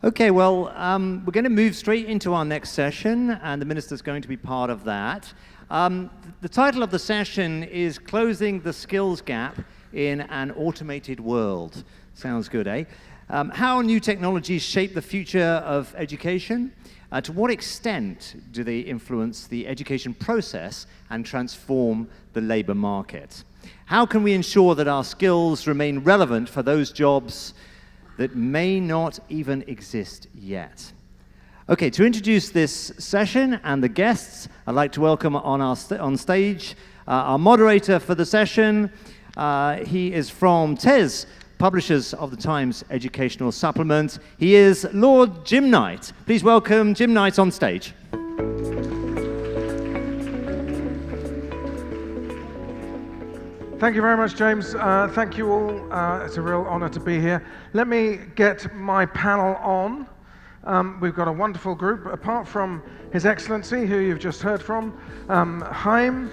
Okay, well, we're going to move straight into our next session, and the minister's going to be part of that. The title of the session is Closing the Skills Gap in an Automated World. Sounds good, eh? How new technologies shape the future of education? To what extent do they influence the education process and transform the labor market? How can we ensure that our skills remain relevant for those jobs that may not even exist yet? Okay, to introduce this session and the guests, I'd like to welcome on stage our moderator for the session. He is from TES, publishers of the Times Educational Supplement. He is Lord Jim Knight. Please welcome Jim Knight on stage. Thank you very much, James. Thank you all. It's a real honor to be here. Let me get my panel on. We've got a wonderful group, apart from His Excellency, who you've just heard from, Haim,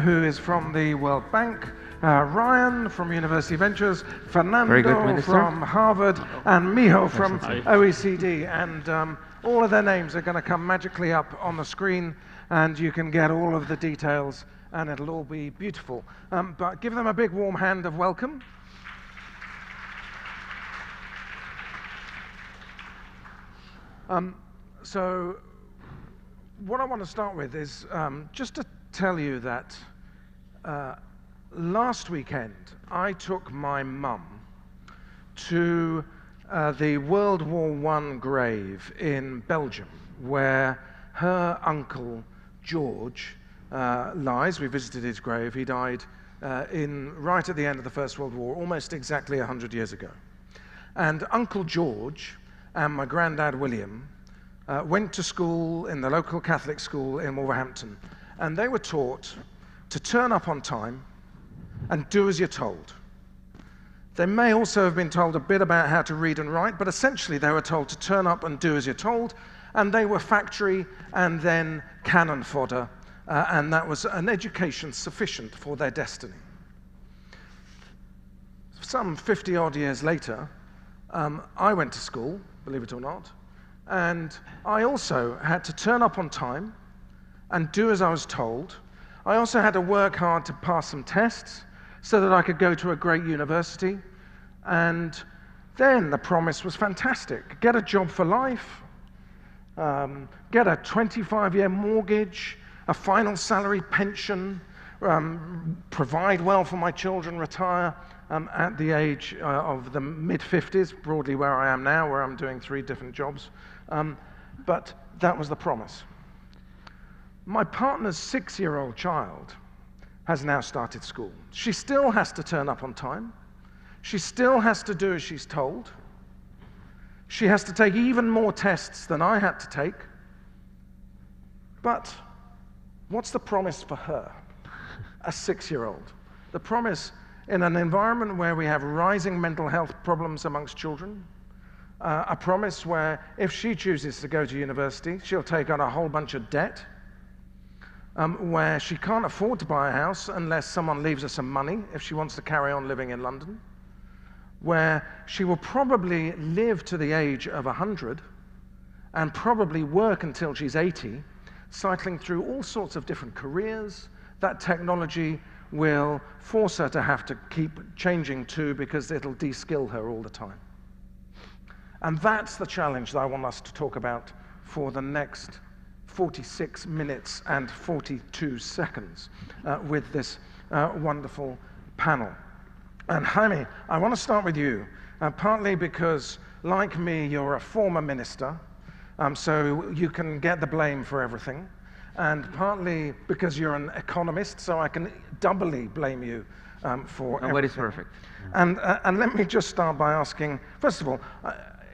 who is from the World Bank, Ryan from University Ventures, Fernando from Harvard, and Miho from OECD. And all of their names are going to come magically up on the screen, and you can get all of the details, and it'll all be beautiful. But give them a big warm hand of welcome. So what I want to start with is just to tell you that last weekend I took my mum to the World War I grave in Belgium, where her uncle George lies. We visited his grave. He died right at the end of the First World War, almost exactly 100 years ago. And Uncle George and my granddad William went to school in the local Catholic school in Wolverhampton, and they were taught to turn up on time and do as you're told. They may also have been told a bit about how to read and write, but essentially they were told to turn up and do as you're told, and they were factory and then cannon fodder, and that was an education sufficient for their destiny. Some 50-odd years later, I went to school, believe it or not, and I also had to turn up on time and do as I was told. I also had to work hard to pass some tests so that I could go to a great university, and then the promise was fantastic. Get a job for life, get a 25-year mortgage, a final salary pension, provide well for my children, retire at the age of the mid-50s, broadly where I am now, where I'm doing 3 different jobs. But that was the promise. My partner's 6-year-old child has now started school. She still has to turn up on time. She still has to do as she's told. She has to take even more tests than I had to take. But what's the promise for her, a 6-year-old? The promise in an environment where we have rising mental health problems amongst children, a promise where if she chooses to go to university, she'll take on a whole bunch of debt, where she can't afford to buy a house unless someone leaves her some money if she wants to carry on living in London, where she will probably live to the age of 100 and probably work until she's 80, cycling through all sorts of different careers that technology will force her to have to keep changing to, because it'll de-skill her all the time. And that's the challenge that I want us to talk about for the next 46 minutes and 42 seconds with this wonderful panel. And Jaime, I want to start with you, partly because, like me, you're a former minister, so you can get the blame for everything, and partly because you're an economist, so I can doubly blame you for everything. Nobody's perfect. And let me just start by asking, first of all,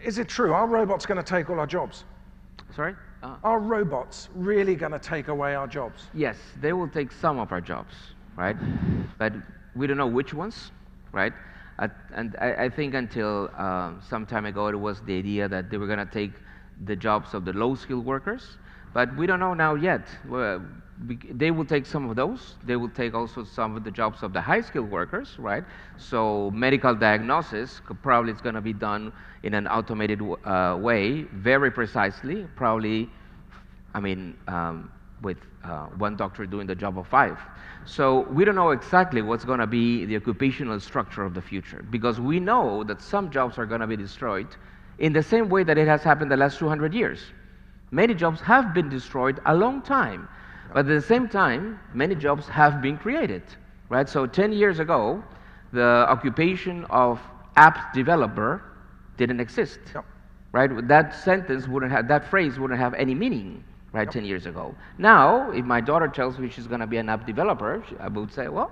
is it true, are robots going to take all our jobs? Sorry? Are robots really going to take away our jobs? Yes, they will take some of our jobs, right? But we don't know which ones, right? And I think until some time ago, it was the idea that they were going to take the jobs of the low-skilled workers, but we don't know now yet. they will take some of those. They will take also some of the jobs of the high-skilled workers, right? So medical diagnosis probably is going to be done in an automated way, very precisely, probably, I mean, with one doctor doing the job of 5. So we don't know exactly what's going to be the occupational structure of the future, because we know that some jobs are going to be destroyed in the same way that it has happened the last 200 years. Many jobs have been destroyed a long time, but at the same time, many jobs have been created, right? So 10 years ago, the occupation of app developer didn't exist, right? That sentence wouldn't have, that phrase wouldn't have any meaning, right, 10 years ago. Now, if my daughter tells me she's going to be an app developer, I would say, well,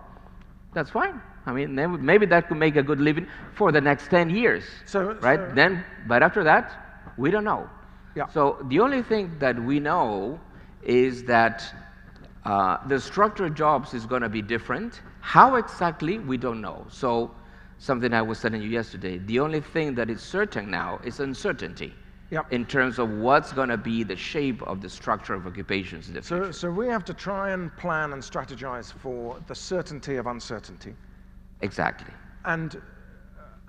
that's fine. I mean, maybe that could make a good living for the next 10 years, right? But after that, we don't know. So the only thing that we know is that the structure of jobs is going to be different. How exactly, we don't know. So something I was telling you yesterday, the only thing that is certain now is uncertainty. In terms of what's going to be the shape of the structure of occupations in the future. So we have to try and plan and strategize for the certainty of uncertainty. Exactly. And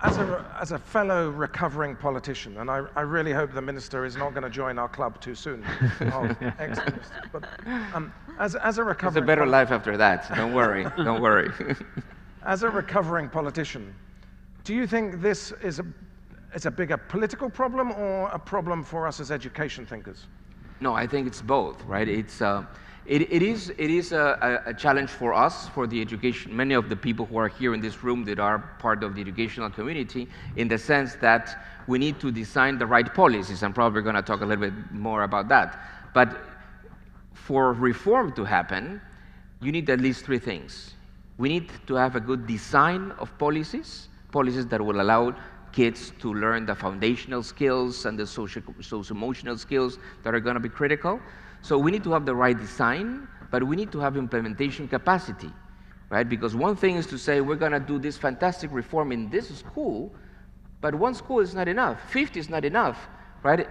as a fellow recovering politician, and I really hope the minister is not going to join our club too soon of ex-ministers, but as a recovering... It's a better life after that, don't worry, don't worry. As a recovering politician, do you think this is a bigger political problem or a problem for us as education thinkers? No, I think it's both, right? It is a challenge for us, for the education, many of the people who are here in this room that are part of the educational community, in the sense that we need to design the right policies. I'm probably going to talk a little bit more about that. But for reform to happen, you need at least 3 things. We need to have a good design of policies that will allow kids to learn the foundational skills and the social-emotional skills that are going to be critical. So we need to have the right design, but we need to have implementation capacity, right? Because one thing is to say, we're going to do this fantastic reform in this school, but one school is not enough. 50 is not enough, right?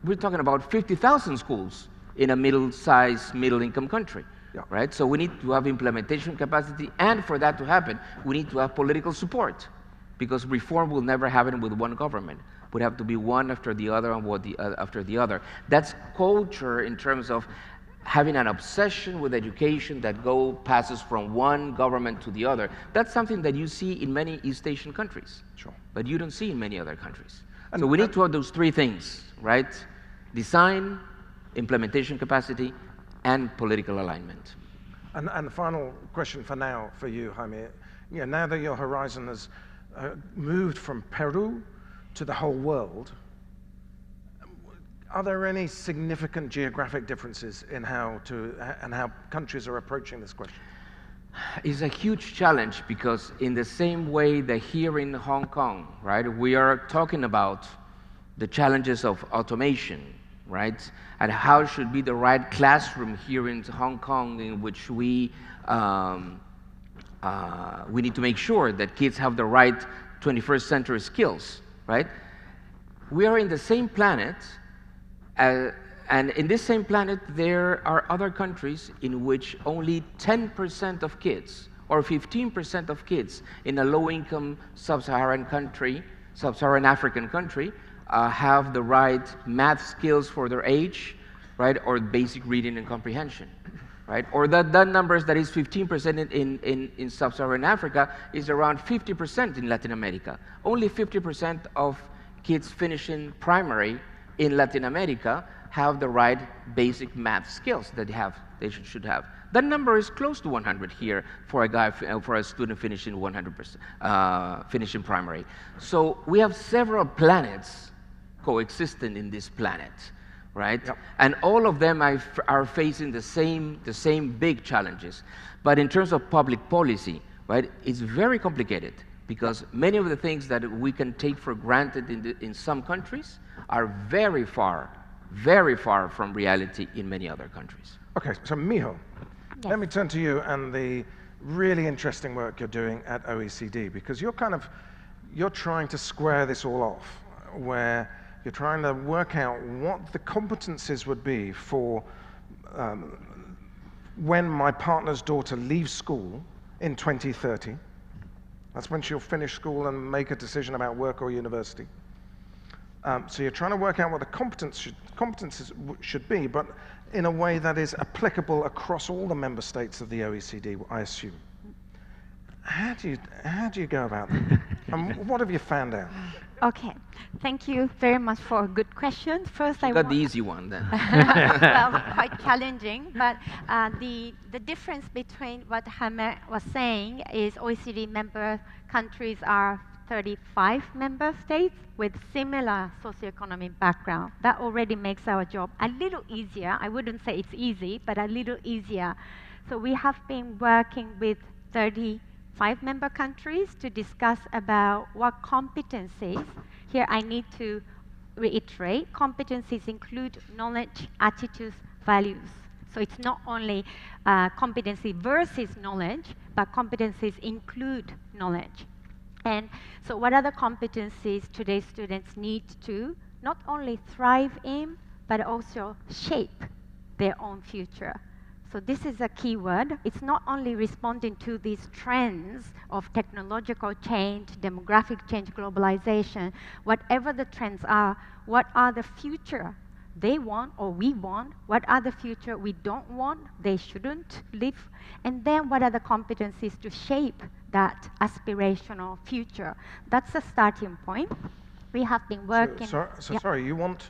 We're talking about 50,000 schools in a middle-sized, middle-income country, right? So we need to have implementation capacity, and for that to happen, we need to have political support, because reform will never happen with one government. It would have to be one after the other and after the other. That's culture in terms of having an obsession with education that passes from one government to the other. That's something that you see in many East Asian countries, but you don't see in many other countries. So we need to have those 3 things, right? Design, implementation capacity, and political alignment. And the final question for now, for you, Jaime. Now that your horizon has moved from Peru to the whole world, are there any significant geographic differences in how countries are approaching this question? It's a huge challenge, because in the same way that here in Hong Kong, right, we are talking about the challenges of automation, right, and how should be the right classroom here in Hong Kong in which we need to make sure that kids have the right 21st century skills, right? We are in the same planet, and in this same planet, there are other countries in which only 10% of kids or 15% of kids in a low-income sub-Saharan country, sub-Saharan African country, have the right math skills for their age, right, or basic reading and comprehension. Right? Or that numbers that is 15% in sub-Saharan Africa is around 50% in Latin America. Only 50% of kids finishing primary in Latin America have the right basic math skills that they should have. That number is close to 100 here for a student finishing 100%, finishing primary. So we have several planets coexisting in this planet. Right? And all of them are facing the same big challenges. But in terms of public policy, right, it's very complicated, because many of the things that we can take for granted in some countries are very far from reality in many other countries. Okay, so Miho, let me turn to you and the really interesting work you're doing at OECD, because you're trying to square this all off, where you're trying to work out what the competencies would be for when my partner's daughter leaves school in 2030. That's when she'll finish school and make a decision about work or university. So you're trying to work out what the competences should be, but in a way that is applicable across all the member states of the OECD, I assume. How do you go about that? And what have you found out? Okay, thank you very much for a good question. First, You got the easy one then. well, quite challenging, but the difference between what Hamer was saying is OECD member countries are 35 member states with similar socioeconomic background. That already makes our job a little easier. I wouldn't say it's easy, but a little easier. So we have been working with 35 member countries to discuss about what competencies. Here I need to reiterate, competencies include knowledge, attitudes, values. So it's not only competency versus knowledge, but competencies include knowledge. And so what are the competencies today's students need to not only thrive in, but also shape their own future? So this is a key word. It's not only responding to these trends of technological change, demographic change, globalization, whatever the trends are, what are the future they want or we want, what are the future we don't want, they shouldn't live, and then what are the competencies to shape that aspirational future. That's a starting point. We have been working... Sorry, you want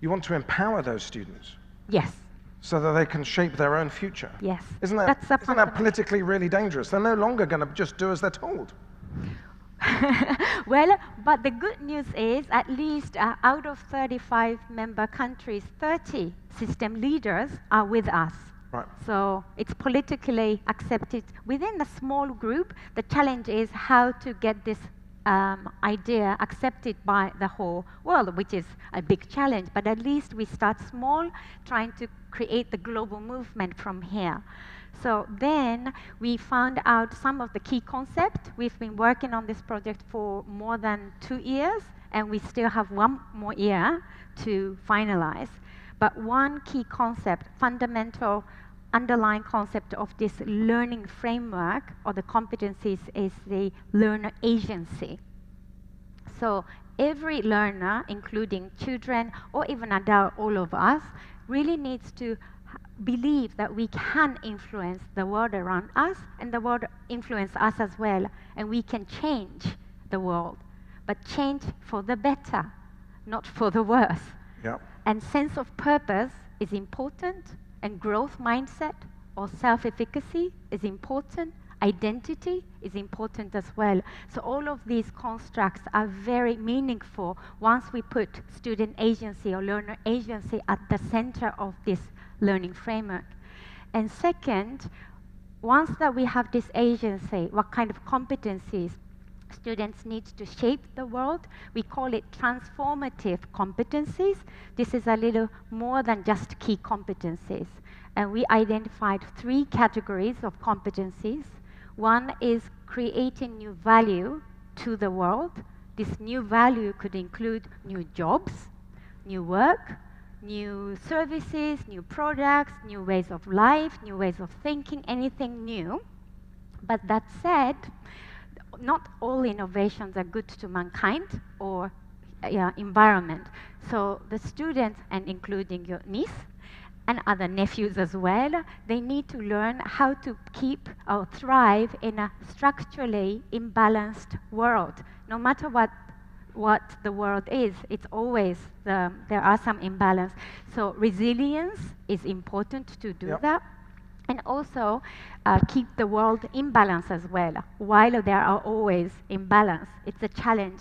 to empower those students? Yes. So that they can shape their own future? Yes. Isn't that politically really dangerous? They're no longer going to just do as they're told. Well, but the good news is at least out of 35 member countries, 30 system leaders are with us. Right. So it's politically accepted within a small group. The challenge is how to get this idea accepted by the whole world, which is a big challenge. But at least we start small, trying to create the global movement from here. So then we found out some of the key concepts. We've been working on this project for more than 2 years, and we still have 1 more year to finalize. But one key concept, fundamental underlying concept of this learning framework or the competencies is the learner agency. So every learner, including children or even adult, all of us, really needs to believe that we can influence the world around us and the world influence us as well, and we can change the world, but change for the better, not for the worse. Yep. And sense of purpose is important, and growth mindset or self-efficacy is important, identity is important as well. So all of these constructs are very meaningful once we put student agency or learner agency at the center of this learning framework. And second, once that we have this agency, what kind of competencies students need to shape the world, we call it transformative competencies. This is a little more than just key competencies. And we identified 3 categories of competencies. One is creating new value to the world. This new value could include new jobs, new work, new services, new products, new ways of life, new ways of thinking, anything new. But that said, not all innovations are good to mankind or environment. So the students, and including your niece and other nephews as well, they need to learn how to keep or thrive in a structurally imbalanced world. No matter what the world is, it's always, there are some imbalance. So resilience is important to do that. And also keep the world in balance as well, while there are always imbalance. It's a challenge.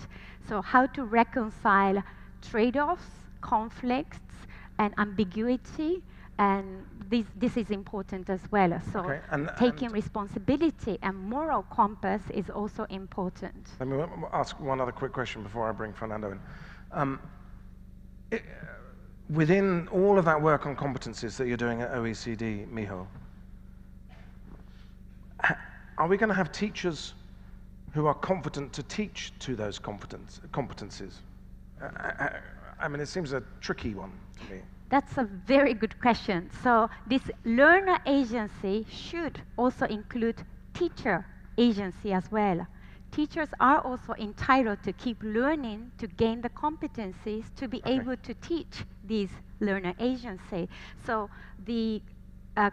So how to reconcile trade-offs, conflicts, and ambiguity, and this is important as well. So taking responsibility and moral compass is also important. Let me ask one other quick question before I bring Fernando in. Within all of that work on competencies that you're doing at OECD, Miho, are we going to have teachers who are confident to teach to those competencies? I mean, it seems a tricky one to me. That's a very good question. So this learner agency should also include teacher agency as well. Teachers are also entitled to keep learning to gain the competencies to be able to teach these learner agency. So the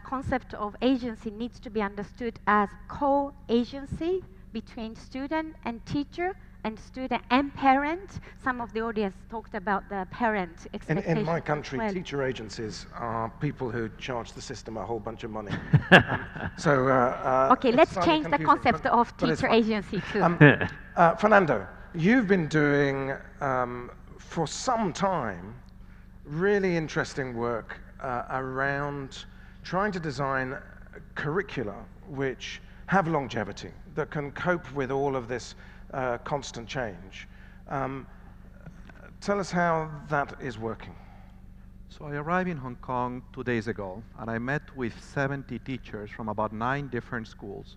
concept of agency needs to be understood as co-agency between student and teacher, and student and parent. Some of the audience talked about the parent expectations. In my country, well. teacher agencies are people who charge the system a whole bunch of money. Okay, let's change the concept of teacher agency too. Fernando, you've been doing for some time really interesting work around trying to design curricula which have longevity, that can cope with all of this constant change. Tell us how that is working. So I arrived in Hong Kong 2 days ago, and I met with 70 teachers from about 9 different schools.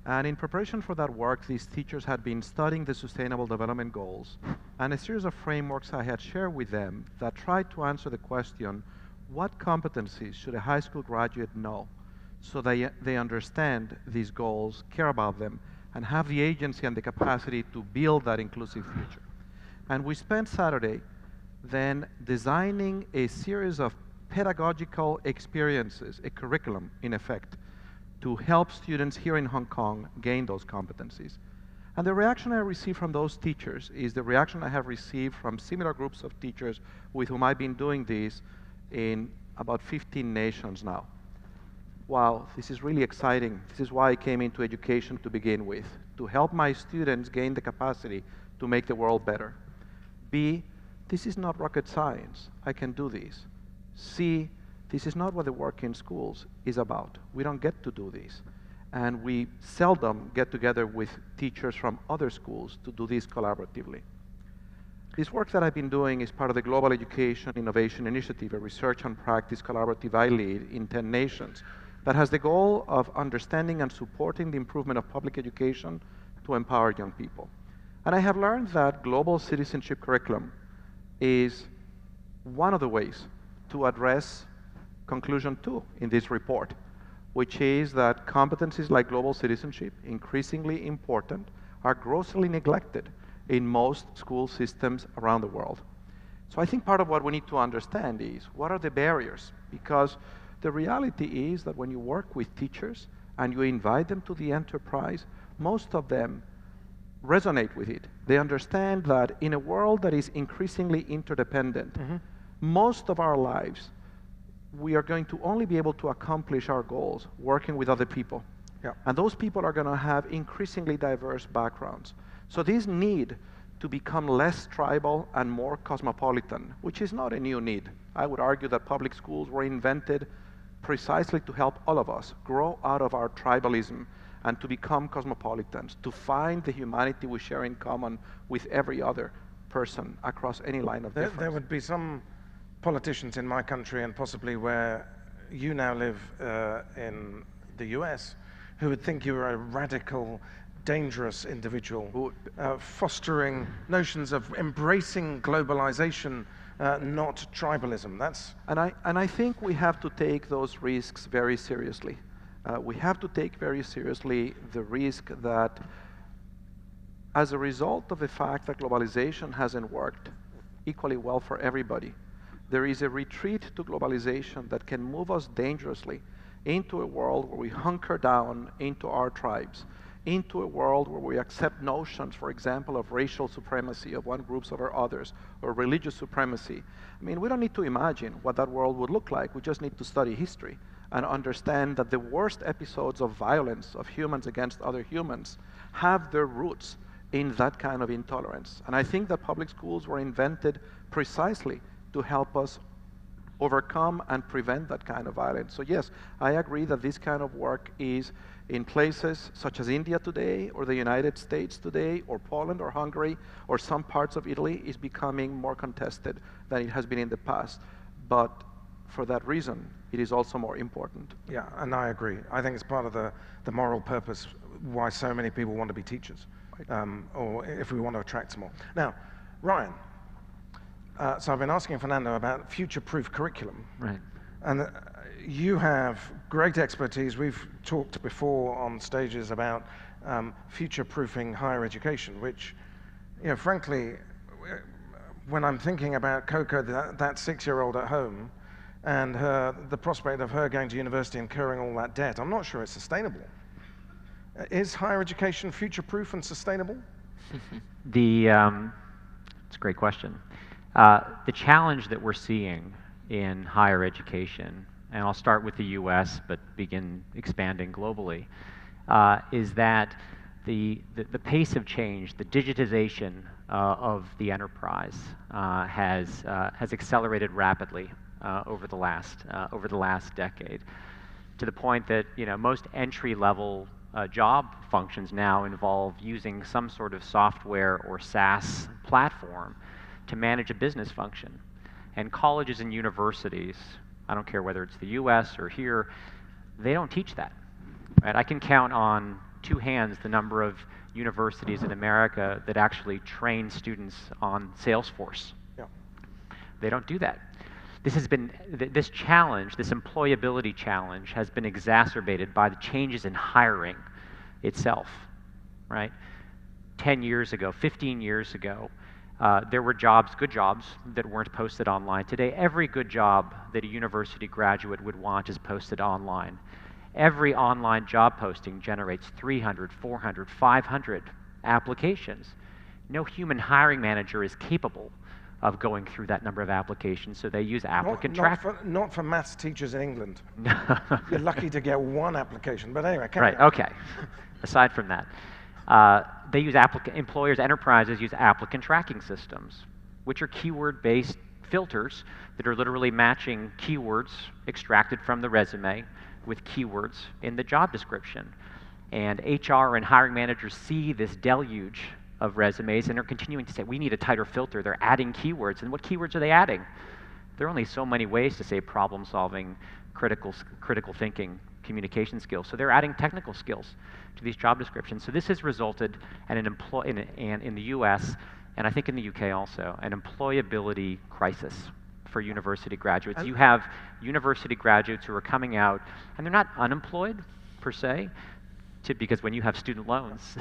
And in preparation for that work, these teachers had been studying the Sustainable Development Goals and a series of frameworks I had shared with them that tried to answer the question, what competencies should a high school graduate know so they understand these goals, care about them, and have the agency and the capacity to build that inclusive future. And we spent Saturday then designing a series of pedagogical experiences, a curriculum in effect, to help students here in Hong Kong gain those competencies. And the reaction I received from those teachers is the reaction I have received from similar groups of teachers with whom I've been doing this in about 15 nations now. Wow, this is really exciting. This is why I came into education to begin with, to help my students gain the capacity to make the world better. B, this is not rocket science. I can do this. C, this is not what the work in schools is about. We don't get to do this. And we seldom get together with teachers from other schools to do this collaboratively. This work that I've been doing is part of the Global Education Innovation Initiative, a research and practice collaborative I lead in 10 nations that has the goal of understanding and supporting the improvement of public education to empower young people. And I have learned that global citizenship curriculum is one of the ways to address conclusion 2 in this report, which is that competencies like global citizenship, increasingly important, are grossly neglected in most school systems around the world. So I think part of what we need to understand is, what are the barriers? Because the reality is that when you work with teachers and you invite them to the enterprise, most of them resonate with it. They understand that in a world that is increasingly interdependent, most of our lives, we are going to only be able to accomplish our goals working with other people. And those people are going to have increasingly diverse backgrounds. So this need to become less tribal and more cosmopolitan, which is not a new need. I would argue that public schools were invented precisely to help all of us grow out of our tribalism and to become cosmopolitans, to find the humanity we share in common with every other person across any line of difference. There would be some politicians in my country, and possibly where you now live in the US, who would think you were a radical, dangerous individual, fostering notions of embracing globalization, not tribalism. And I think we have to take those risks very seriously. We have to take very seriously the risk that as a result of the fact that globalization hasn't worked equally well for everybody, there is a retreat to globalization that can move us dangerously into a world where we hunker down into our tribes, into a world where we accept notions, for example, of racial supremacy of one group over others, or religious supremacy. I mean, we don't need to imagine what that world would look like. We just need to study history and understand that the worst episodes of violence of humans against other humans have their roots in that kind of intolerance. And I think that public schools were invented precisely to help us overcome and prevent that kind of violence. So yes, I agree that this kind of work is in places such as India today, or the United States today, or Poland or Hungary, or some parts of Italy, is becoming more contested than it has been in the past. But for that reason, it is also more important. Yeah, and I agree. I think it's part of the moral purpose why so many people want to be teachers, or if we want to attract some more. Now, Ryan, So I've been asking Fernando about future-proof curriculum. Right. And you have great expertise. We've talked before on stages about future-proofing higher education, which, frankly, when I'm thinking about Coco, that 6-year-old at home, and the prospect of her going to university and incurring all that debt, I'm not sure it's sustainable. Is higher education future-proof and sustainable? It's a great question. The challenge that we're seeing in higher education, and I'll start with the US but begin expanding globally, is that the pace of change, the digitization of the enterprise has accelerated rapidly over the last decade, to the point that most entry-level job functions now involve using some sort of software or SaaS platform to manage a business function. And colleges and universities, I don't care whether it's the US or here, they don't teach that. Right? I can count on 2 hands the number of universities in America that actually train students on Salesforce. Yeah. They don't do that. This challenge, this employability challenge, has been exacerbated by the changes in hiring itself, right? 10 years ago, 15 years ago, there were good jobs, that weren't posted online. Today, every good job that a university graduate would want is posted online. Every online job posting generates 300, 400, 500 applications. No human hiring manager is capable of going through that number of applications, so they use applicant tracking. Not for maths teachers in England. You're lucky to get 1 application, but anyway. Right, okay. Aside from that, they use employers, enterprises use applicant tracking systems, which are keyword-based filters that are literally matching keywords extracted from the resume with keywords in the job description. And HR and hiring managers see this deluge of resumes and are continuing to say, we need a tighter filter. They're adding keywords. And what keywords are they adding? There are only so many ways to say problem solving, critical thinking, communication skills. So they're adding technical skills to these job descriptions. So this has resulted in in the US, and I think in the UK also, an employability crisis for university graduates. You have university graduates who are coming out, and they're not unemployed per se, because when you have student loans,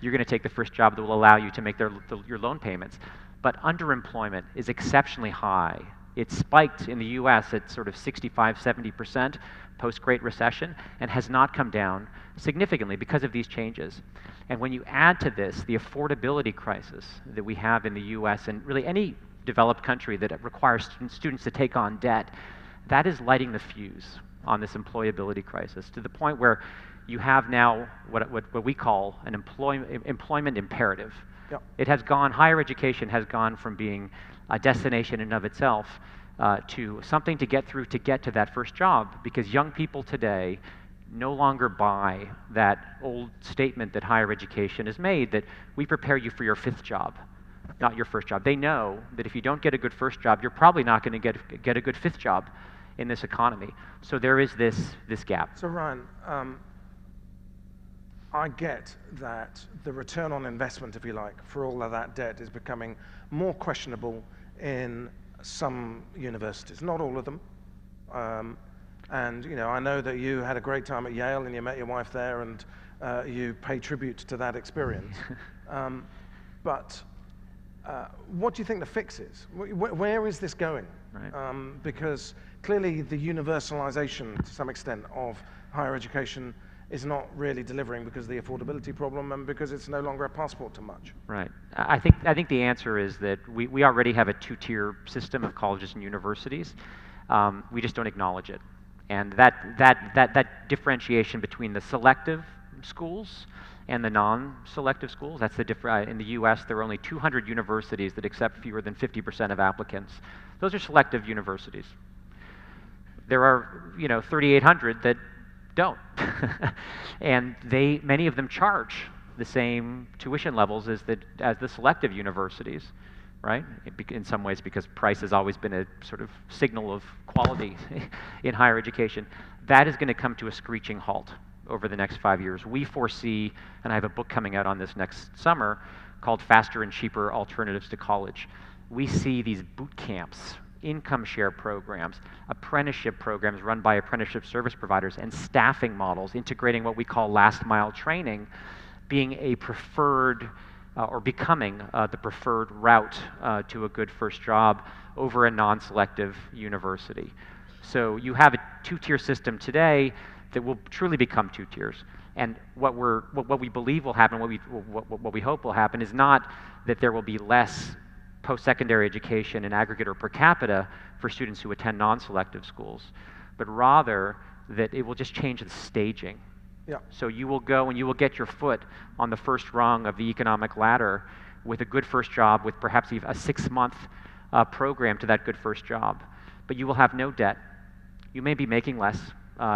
you're going to take the first job that will allow you to make your loan payments. But underemployment is exceptionally high. It spiked in the US at sort of 65, 70% post-Great Recession, and has not come down significantly because of these changes. And when you add to this the affordability crisis that we have in the US, and really any developed country that requires students to take on debt, that is lighting the fuse on this employability crisis, to the point where you have now what we call an employment imperative. Yep. Higher education has gone from being a destination in and of itself to something to get to that first job, because young people today no longer buy that old statement that higher education has made, that we prepare you for your 5th job, not your first job. They know that if you don't get a good first job, you're probably not going to get a good 5th job in this economy. So there is this gap. So Ryan, I get that the return on investment, if you like, for all of that debt is becoming more questionable in some universities, not all of them. And I know that you had a great time at Yale and you met your wife there, and you pay tribute to that experience. But what do you think the fix is? Where is this going? Right. Because clearly the universalization, to some extent, of higher education is not really delivering because of the affordability problem and because it's no longer a passport to much. Right. I think the answer is that we already have a 2-tier system of colleges and universities. We just don't acknowledge it. And that differentiation between the selective schools and the non-selective schools, that's the difference. In the US, there are only 200 universities that accept fewer than 50% of applicants. Those are selective universities. There are 3,800 that don't. And many of them charge the same tuition levels as the selective universities, right? In some ways, because price has always been a sort of signal of quality in higher education. That is going to come to a screeching halt over the next 5 years. We foresee, and I have a book coming out on this next summer called Faster and Cheaper Alternatives to College. we see these boot camps, income share programs, apprenticeship programs run by apprenticeship service providers, and staffing models integrating what we call last mile training being a preferred or becoming the preferred route to a good first job over a non-selective university. So you have a two-tier system today that will truly become two tiers. And what we believe will happen, what we hope will happen, is not that there will be less post-secondary education in aggregate or per capita for students who attend non-selective schools, but rather that it will just change the staging. Yeah. So you will go and you will get your foot on the first rung of the economic ladder with a good first job, with perhaps even a 6-month program to that good first job. But you will have no debt. You may be making less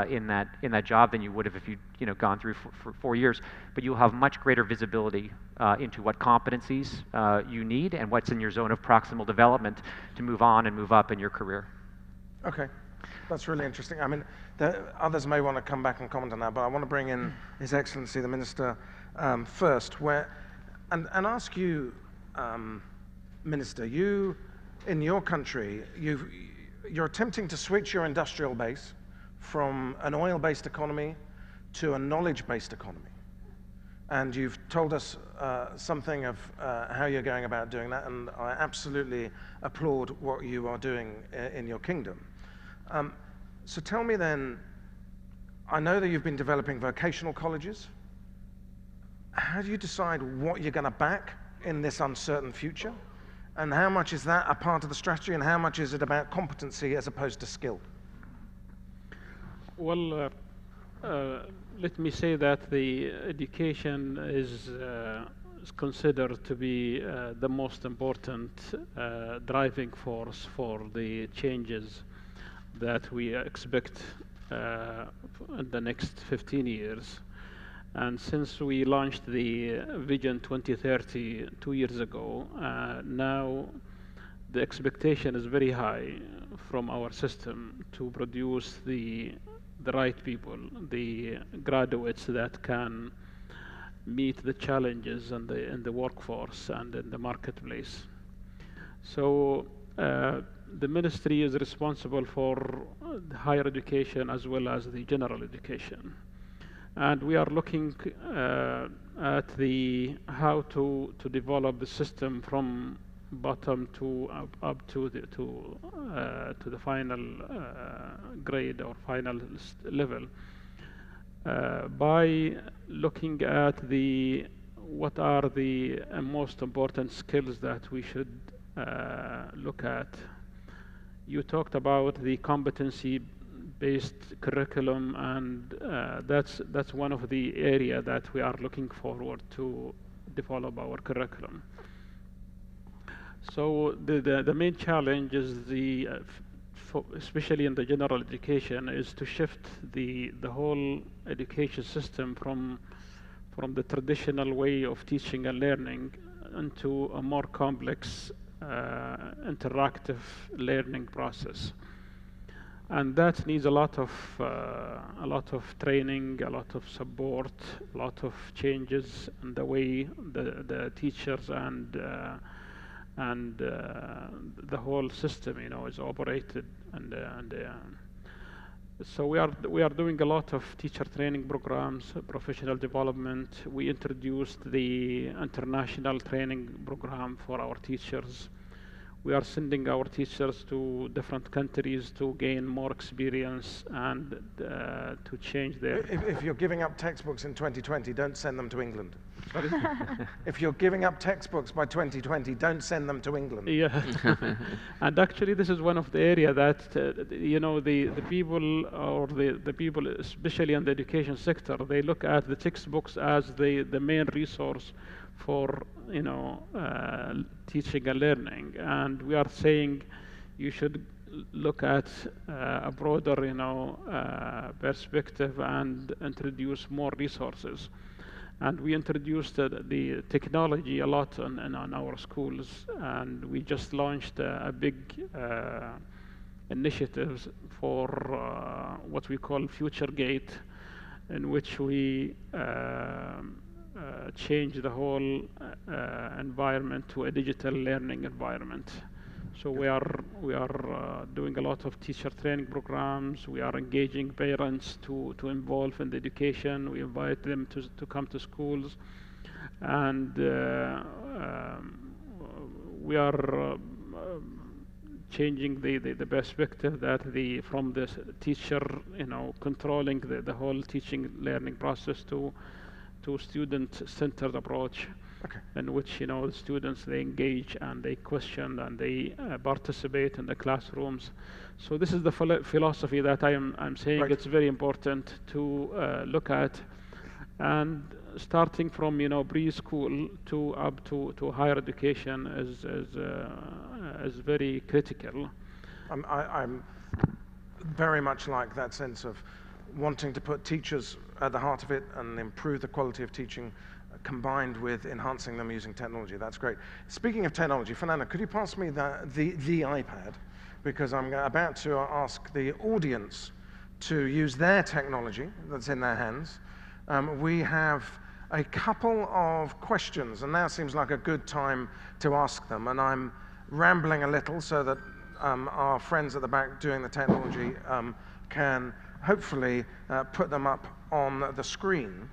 in that job than you would have if you'd gone through for 4 years, but you'll have much greater visibility into what competencies you need and what's in your zone of proximal development to move on and move up in your career. Okay, that's really interesting. I mean, others may want to come back and comment on that, but I want to bring in His Excellency the Minister first, and ask you, Minister, you in your country, you're attempting to switch your industrial base from an oil-based economy to a knowledge-based economy. And you've told us something of how you're going about doing that, and I absolutely applaud what you are doing in your kingdom. So tell me then, I know that you've been developing vocational colleges. How do you decide what you're going to back in this uncertain future? And how much is that a part of the strategy, and how much is it about competency as opposed to skill? Well, let me say that the education is considered to be the most important driving force for the changes that we expect in the next 15 years. And since we launched the Vision 2030 2 years ago, now the expectation is very high from our system to produce the right people, the graduates that can meet the challenges in the workforce and in the marketplace. So the ministry is responsible for higher education as well as the general education. And we are looking at how to develop the system from bottom to up to the final grade or final level by looking at what are the most important skills that we should look at. You talked about the competency-based curriculum, and that's one of the area that we are looking forward to develop our curriculum. So the main challenge is especially in the general education, is to shift the whole education system from the traditional way of teaching and learning into a more complex interactive learning process. And that needs a lot of training, a lot of support, a lot of changes in the way the teachers and the whole system, is operated. So we are doing a lot of teacher training programs, professional development. We introduced the international training program for our teachers. We are sending our teachers to different countries to gain more experience and to change their... If you're giving up textbooks in 2020, don't send them to England. If you're giving up textbooks by 2020, don't send them to England. Yeah. And actually, this is one of the area that, the people, or the people, especially in the education sector, they look at the textbooks as the main resource for teaching and learning, and we are saying you should look at a broader perspective and introduce more resources. And we introduced the technology a lot in our schools, and we just launched a big initiatives for what we call Future Gate, in which we change the whole environment to a digital learning environment. So we are doing a lot of teacher training programs. We are engaging parents to involve in the education. We invite them to come to schools, and we are changing the perspective that from the teacher, controlling the whole teaching learning process to student-centered approach. Okay. In which the students, they engage and they question and they participate in the classrooms. So this is the philosophy that I'm saying. Right. It's very important to look at, and starting from preschool to up to higher education is very critical. I'm very much like that sense of wanting to put teachers at the heart of it and improve the quality of teaching, combined with enhancing them using technology. That's great. Speaking of technology, Fernanda, could you pass me the iPad? Because I'm about to ask the audience to use their technology that's in their hands. We have a couple of questions, and now seems like a good time to ask them. And I'm rambling a little so that our friends at the back doing the technology can hopefully put them up on the screen.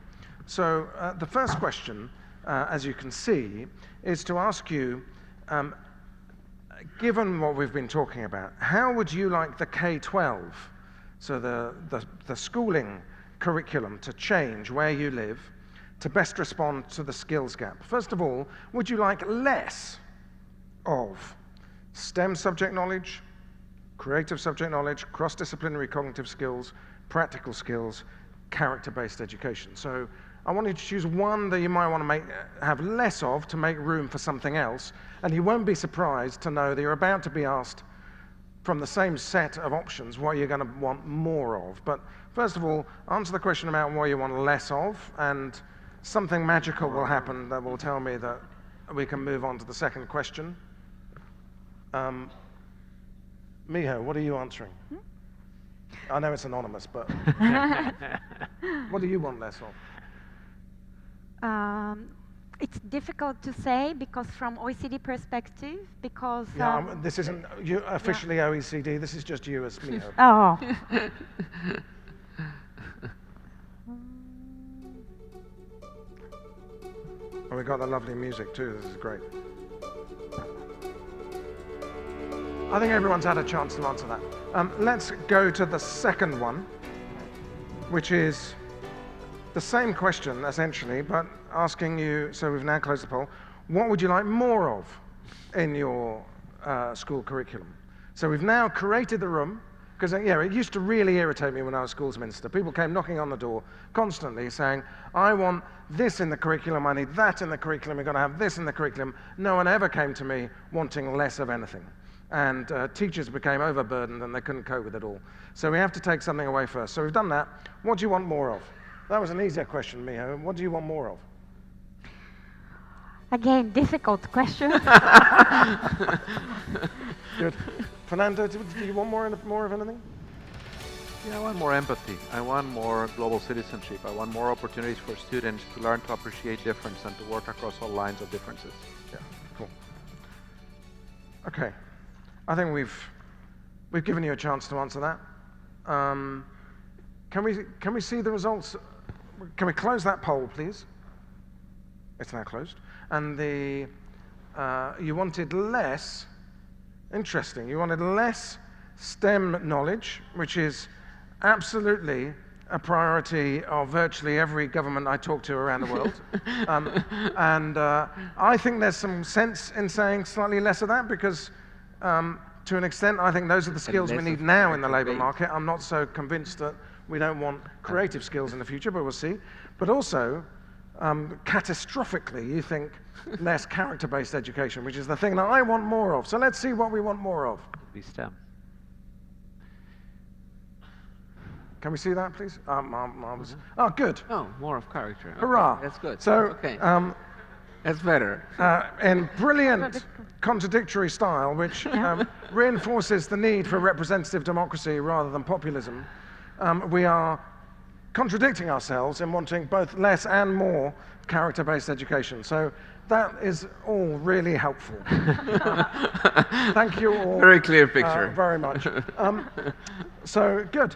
So the first question, as you can see, is to ask you, given what we've been talking about, how would you like the K-12, so the schooling curriculum, to change where you live to best respond to the skills gap? First of all, would you like less of STEM subject knowledge, creative subject knowledge, cross-disciplinary cognitive skills, practical skills, character-based education? So I want you to choose one that you might want to have less of to make room for something else, and you won't be surprised to know that you're about to be asked from the same set of options what you're going to want more of. But first of all, answer the question about what you want less of, and something magical will happen that will tell me that we can move on to the second question. Miho, what are you answering? I know it's anonymous, but what do you want less of? It's difficult to say, because from OECD perspective, because this isn't you officially OECD. This is just you as Miho. oh. And we got the lovely music too. This is great. I think everyone's had a chance to answer that. Let's go to the second one, which is the same question, essentially, but asking you, so we've now closed the poll, what would you like more of in your school curriculum? So we've now created the room, because it used to really irritate me when I was schools minister. People came knocking on the door constantly saying, I want this in the curriculum, I need that in the curriculum, we've got to have this in the curriculum. No one ever came to me wanting less of anything. And teachers became overburdened and they couldn't cope with it all. So we have to take something away first. So we've done that. What do you want more of? That was an easier question, Miho. What do you want more of? Again, difficult question. Good. Fernando, do you want more of anything? Yeah, I want more empathy. I want more global citizenship. I want more opportunities for students to learn to appreciate difference and to work across all lines of differences. Yeah, cool. Okay. I think we've given you a chance to answer that. Can we see the results? Can we close that poll, please? It's now closed. And you wanted less. Interesting. You wanted less STEM knowledge, which is absolutely a priority of virtually every government I talk to around the world. I think there's some sense in saying slightly less of that, because to an extent, I think those are the skills we need now in the labour market. I'm not so convinced that we don't want creative skills in the future, but we'll see. But also, catastrophically, you think less character-based education, which is the thing that I want more of. So let's see what we want more of. Be STEM. Can we see that, please? Marvelous. Oh, good. Oh, more of character. Okay, Hurrah. that's good. So, okay. That's better. In brilliant contradictory style, which reinforces the need for representative democracy rather than populism, we are contradicting ourselves in wanting both less and more character-based education. So that is all really helpful. Thank you all. Very clear picture. Very much. So good.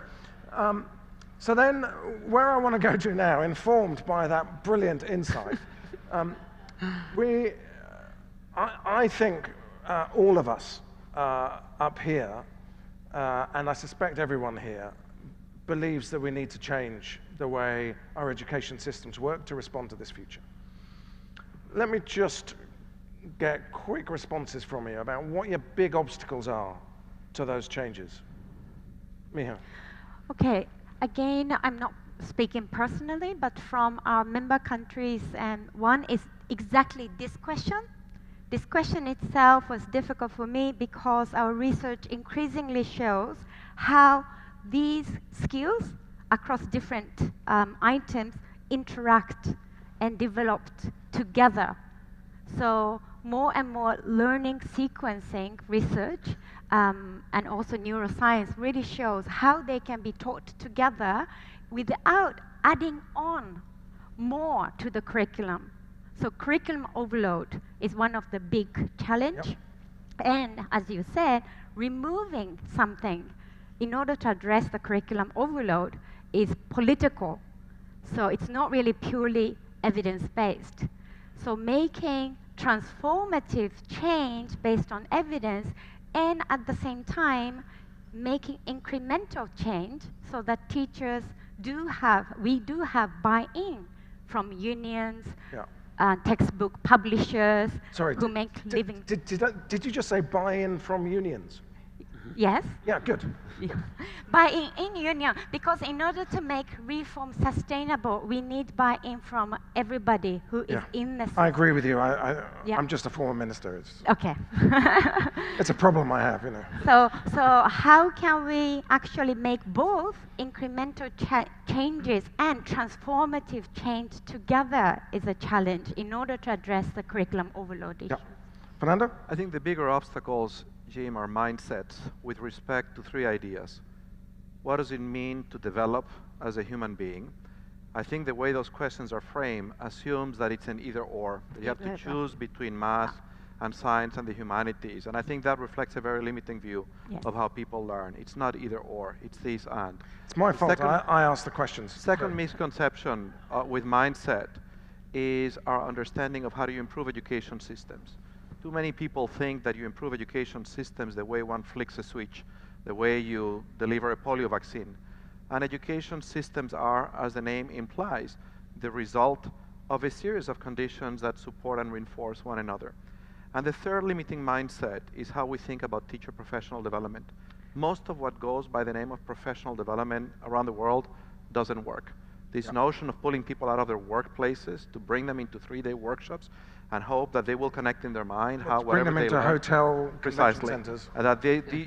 So then, where I want to go to now, informed by that brilliant insight, I think all of us up here, and I suspect everyone here, believes that we need to change the way our education systems work to respond to this future. Let me just get quick responses from you about what your big obstacles are to those changes. Miha. Okay, again, I'm not speaking personally, but from our member countries, and one is exactly this question. This question itself was difficult for me because our research increasingly shows how these skills across different items interact and developed together. So more and more learning sequencing research and also neuroscience really shows how they can be taught together without adding on more to the curriculum. So curriculum overload is one of the big challenges. Yep. And as you said, removing something in order to address the curriculum overload is political. So it's not really purely evidence-based. So making transformative change based on evidence and at the same time making incremental change so that teachers we do have buy-in from unions, textbook publishers who make living. Did you just say buy-in from unions? Yes. Yeah, good. Buy-in in union, because in order to make reform sustainable, we need buy-in from everybody who is in the system. I agree with you. I'm just a former minister. Okay. It's a problem I have, you know. So how can we actually make both incremental changes and transformative change together is a challenge in order to address the curriculum overload issue. Fernando? I think the bigger obstacles, Jim, are mindsets with respect to three ideas. What does it mean to develop as a human being? I think the way those questions are framed assumes that it's an either-or. You have to choose between math and science and the humanities. And I think that reflects a very limiting view of how people learn. It's not either-or, it's this and. It's my fault, I asked the questions. Second misconception with mindset is our understanding of how do you improve education systems. Too many people think that you improve education systems the way one flicks a switch, the way you deliver a polio vaccine. And education systems are, as the name implies, the result of a series of conditions that support and reinforce one another. And the third limiting mindset is how we think about teacher professional development. Most of what goes by the name of professional development around the world doesn't work. This notion of pulling people out of their workplaces to bring them into 3-day workshops and hope that they will connect in their mind bring them into hotel convention centers. And that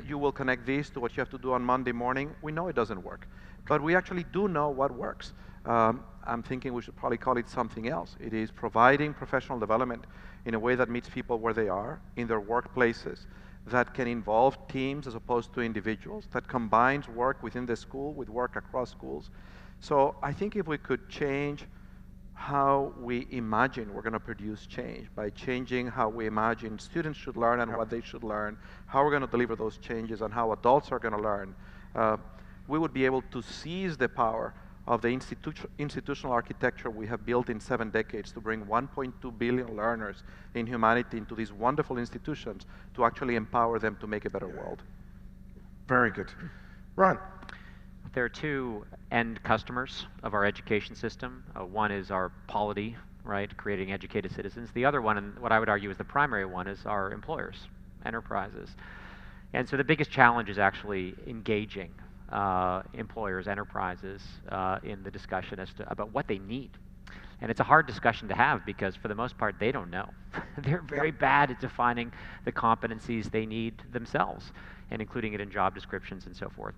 you will connect this to what you have to do on Monday morning. We know it doesn't work. But we actually do know what works. I'm thinking we should probably call it something else. It is providing professional development in a way that meets people where they are, in their workplaces, that can involve teams as opposed to individuals, that combines work within the school with work across schools. So I think if we could change how we imagine we're going to produce change by changing how we imagine students should learn and what they should learn, how we're going to deliver those changes and how adults are going to learn, we would be able to seize the power of the institutional architecture we have built in 7 decades to bring 1.2 billion learners in humanity into these wonderful institutions to actually empower them to make a better world. Very good. Ryan? There are two end customers of our education system. One is our polity, right, creating educated citizens. The other one, and what I would argue is the primary one, is our employers, enterprises. And so the biggest challenge is actually engaging employers, enterprises in the discussion about what they need. And it's a hard discussion to have because for the most part they don't know. They're very bad at defining the competencies they need themselves and including it in job descriptions and so forth.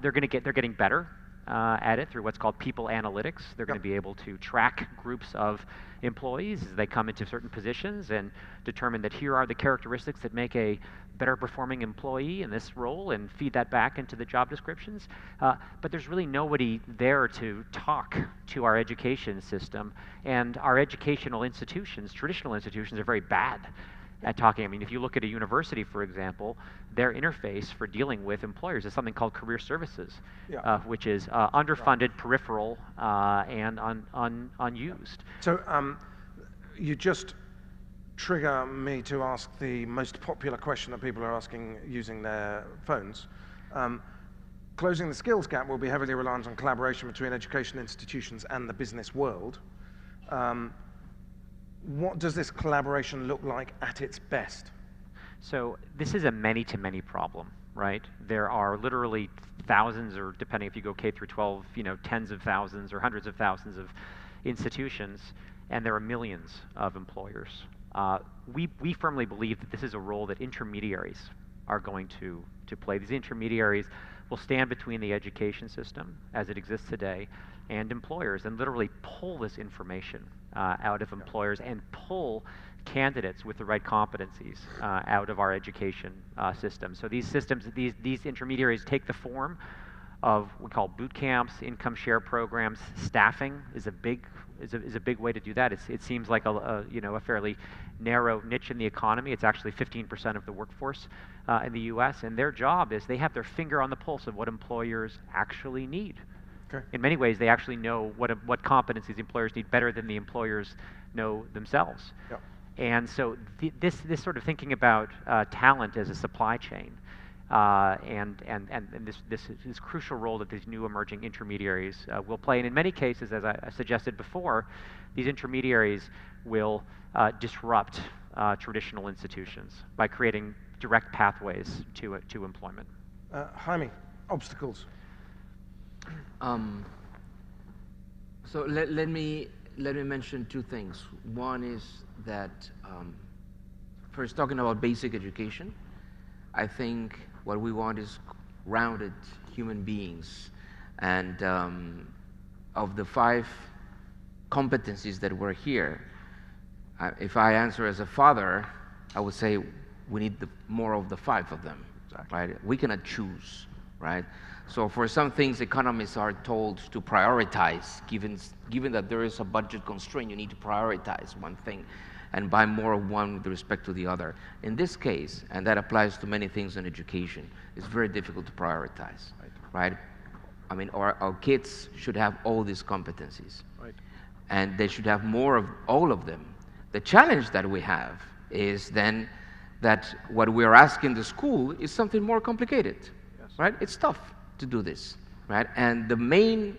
They're getting better at it through what's called people analytics. They're going to be able to track groups of employees as they come into certain positions and determine that here are the characteristics that make a better performing employee in this role and feed that back into the job descriptions. But there's really nobody there to talk to our education system, and our educational institutions, traditional institutions, are very bad at talking. I mean, if you look at a university, for example, their interface for dealing with employers is something called career services, which is underfunded, peripheral, and unused. So you just trigger me to ask the most popular question that people are asking using their phones. Closing the skills gap will be heavily reliant on collaboration between education institutions and the business world. What does this collaboration look like at its best? So this is a many-to-many problem, right? There are literally thousands, or depending if you go K through 12, tens of thousands or hundreds of thousands of institutions, and there are millions of employers. We firmly believe that this is a role that intermediaries are going to play. These intermediaries will stand between the education system as it exists today and employers, and literally pull this information out of employers and pull candidates with the right competencies out of our education system. So these systems, these intermediaries take the form of what we call boot camps, income share programs. Staffing is a big way to do that. It seems like a fairly narrow niche in the economy. It's actually 15% of the workforce in the U.S. And their job is they have their finger on the pulse of what employers actually need. Okay. In many ways, they actually know what competencies employers need better than the employers know themselves. Yep. And so this sort of thinking about talent as a supply chain, and this crucial role that these new emerging intermediaries will play. And in many cases, as I suggested before, these intermediaries will disrupt traditional institutions by creating direct pathways to employment. Jaime, obstacles. So let me mention two things. One is that first, talking about basic education, I think what we want is rounded human beings, and of the 5 competencies that were here, if I answer as a father, I would say we need more of the 5 of them. Exactly. Right? We cannot choose, right? So for some things, economists are told to prioritize. Given that there is a budget constraint, you need to prioritize one thing and buy more of one with respect to the other. In this case, and that applies to many things in education, it's very difficult to prioritize, right? I mean, our kids should have all these competencies, right? And they should have more of all of them. The challenge that we have is then that what we're asking the school is something more complicated, right? It's tough to do this, right? And the main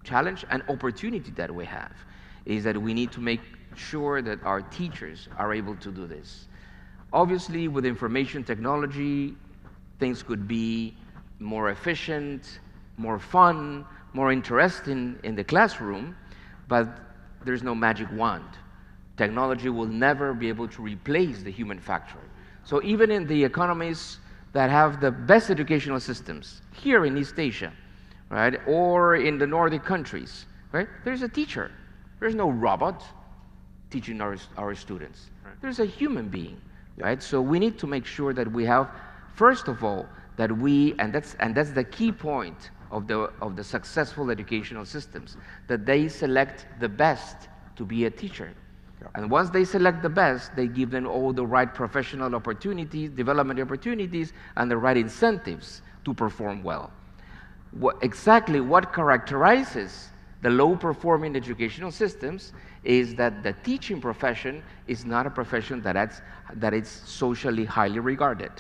challenge and opportunity that we have is that we need to make sure that our teachers are able to do this. Obviously, with information technology, things could be more efficient, more fun, more interesting in the classroom, but there's no magic wand. Technology will never be able to replace the human factor. So even in the economies that have the best educational systems, here in East Asia, right, or in the Nordic countries, right, there's a teacher. There's no robot teaching our students. Right. There's a human being, right? So we need to make sure that we have, first of all, that we, and that's the key point of the successful educational systems, that they select the best to be a teacher. Yeah. And once they select the best, they give them all the right professional opportunities, development opportunities, and the right incentives to perform well. Exactly what characterizes the low-performing educational systems is that the teaching profession is not a profession that is socially highly regarded.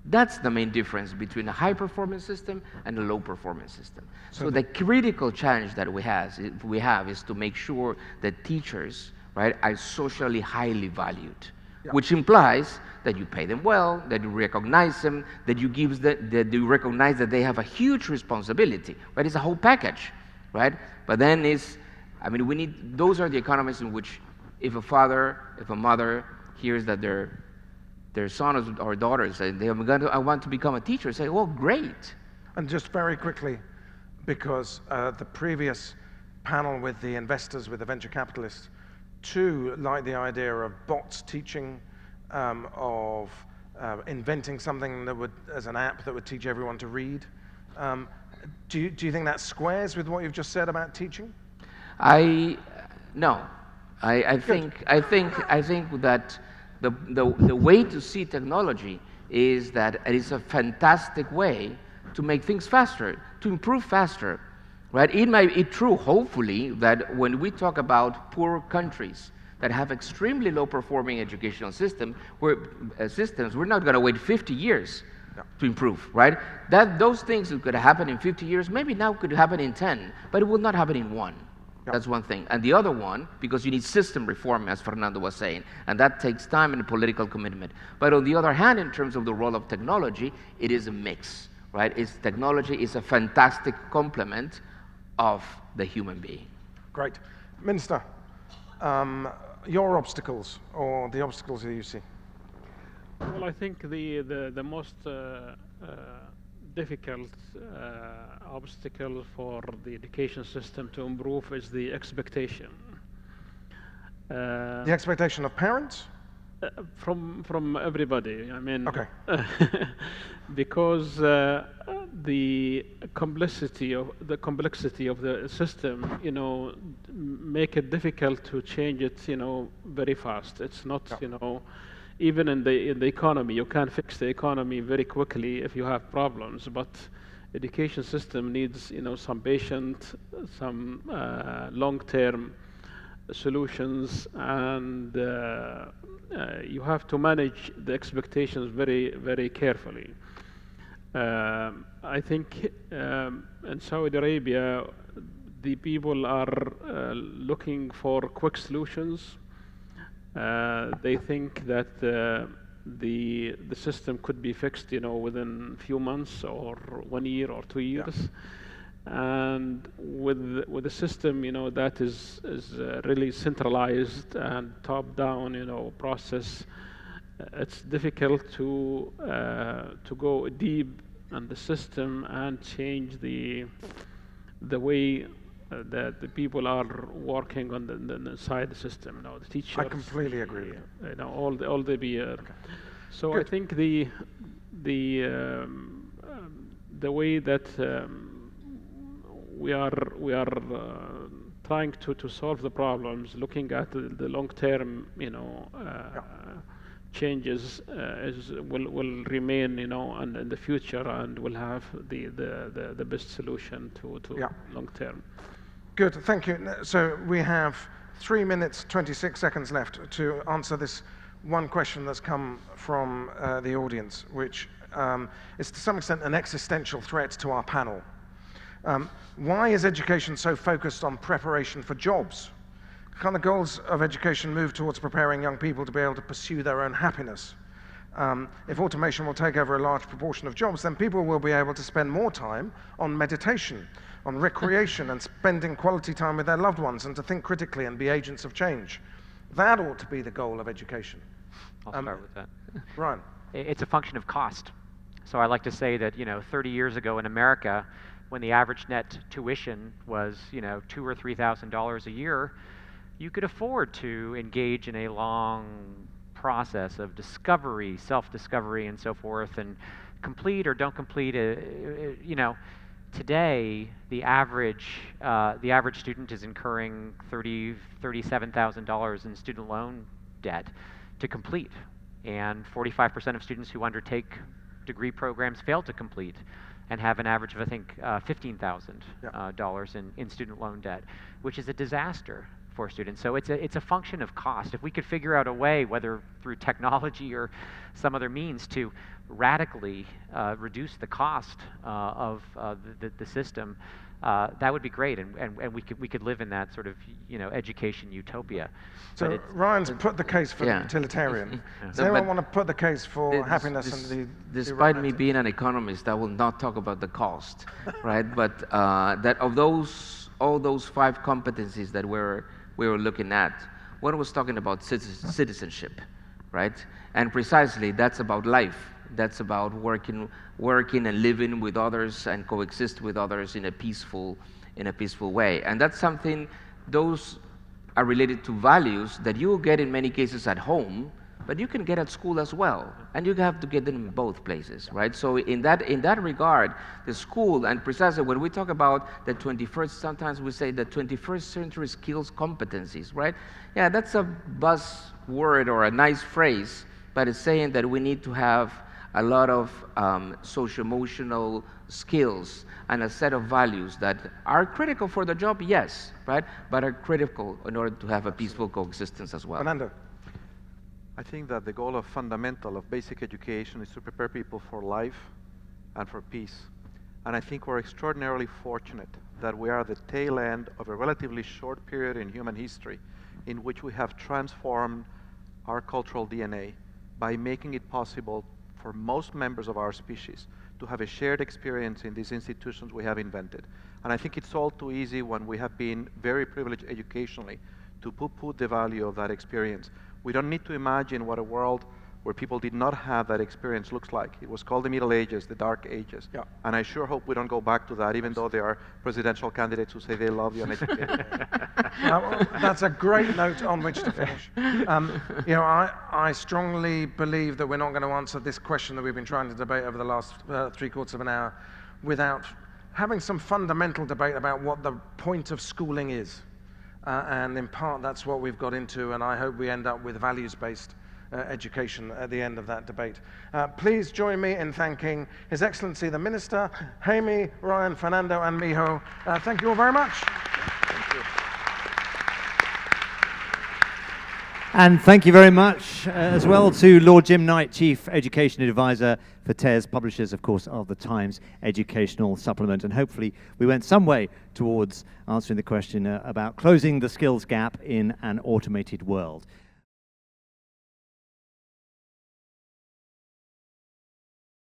That's the main difference between a high-performance system and a low-performance system. So the critical challenge that we have is to make sure that teachers, right, are socially highly valued, which implies that you pay them well, that you recognize them, that you recognize that they have a huge responsibility, right? It's a whole package, right? But then those are the economies in which if a mother hears that their son or daughter say, I want to become a teacher, say, well, great. And just very quickly, because the previous panel with the investors, with the venture capitalists, too liked the idea of bots teaching, of inventing something that would, as an app that would teach everyone to read. Do you think that squares with what you've just said about teaching? No. I think that the way to see technology is that it is a fantastic way to make things faster, to improve faster, right? It might be true, hopefully, that when we talk about poor countries that have extremely low-performing educational systems, we're not going to wait 50 years to improve, right? Those things that could happen in 50 years, maybe now could happen in 10, but it will not happen in 1. That's one thing. And the other one, because you need system reform, as Fernando was saying, and that takes time and political commitment. But on the other hand, in terms of the role of technology, it is a mix, right? Technology is a fantastic complement of the human being. Great. Minister, your obstacles, or the obstacles that you see? Well, I think the most difficult obstacle for the education system to improve is the expectation. The expectation of parents? From everybody. I mean, okay. Because the complexity of the system, make it difficult to change it, very fast. It's not, even in the economy, you can't fix the economy very quickly if you have problems. But education system needs, some patient, some long-term solutions, and you have to manage the expectations very, very carefully. I think in Saudi Arabia, the people are looking for quick solutions. They think that the system could be fixed, within a few months or 1 year or 2 years. Yeah. And with the system, that is really centralized and top-down, process. It's difficult to go deep in the system and change the way that the people are working on the inside the system. The teachers. I completely agree. All the okay. So good. I think the way that we are trying to solve the problems, looking at the long-term, changes will remain, and in the future, and will have the best solution to long-term. Good, thank you. So we have 3 minutes, 26 seconds left to answer this one question that's come from the audience, which is to some extent an existential threat to our panel. Why is education so focused on preparation for jobs? Can the goals of education move towards preparing young people to be able to pursue their own happiness? If automation will take over a large proportion of jobs, then people will be able to spend more time on meditation, on recreation, and spending quality time with their loved ones, and to think critically and be agents of change. That ought to be the goal of education. I'll start with that. Ryan. It's a function of cost. So I like to say that, 30 years ago in America, when the average net tuition was, $2,000 or $3,000 a year, you could afford to engage in a long process of discovery, self-discovery, and so forth, and complete or don't complete. Today the average student is incurring $37,000 in student loan debt to complete, and 45% of students who undertake degree programs fail to complete, and have an average of, I think, $15,000 in student loan debt, which is a disaster for students. So it's a function of cost. If we could figure out a way, whether through technology or some other means, to radically reduce the cost of the system, that would be great, and we could live in that sort of education utopia. So Ryan's put the case for the utilitarian. Does anyone want to put the case for happiness and the despite me being an economist, I will not talk about the cost, right? But that of all those 5 competencies that we were looking at, one was talking about citizenship, right? And precisely that's about life. that's about working and living with others and coexist with others in a peaceful way. And that's something, those are related to values that you will get in many cases at home, but you can get at school as well, and you have to get them in both places, right? So in that regard, the school, and precisely when we talk about the 21st, sometimes we say the 21st century skills competencies, right? Yeah, that's a buzzword or a nice phrase, but it's saying that we need to have a lot of socio-emotional skills and a set of values that are critical for the job, yes, right? But are critical in order to have a peaceful coexistence as well. Fernando. I think that the goal of basic education is to prepare people for life and for peace. And I think we're extraordinarily fortunate that we are at the tail end of a relatively short period in human history in which we have transformed our cultural DNA by making it possible for most members of our species to have a shared experience in these institutions we have invented. And I think it's all too easy when we have been very privileged educationally to put the value of that experience. We don't need to imagine what a world where people did not have that experience looks like. It was called the Middle Ages, the Dark Ages. Yeah. And I sure hope we don't go back to that, even though there are presidential candidates who say they love you and educated. That's a great note on which to finish. You know, I strongly believe that we're not going to answer this question that we've been trying to debate over the last 3/4 of an hour without having some fundamental debate about what the point of schooling is. And in part, that's what we've got into, and I hope we end up with values-based education at the end of that debate. Please join me in thanking His Excellency the Minister, Jaime, Ryan, Fernando, and Miho. Thank you all very much. Thank you. And thank you very much as well to Lord Jim Knight, Chief Education Advisor for TES, publishers, of course, of the Times Educational Supplement. And hopefully we went some way towards answering the question about closing the skills gap in an automated world.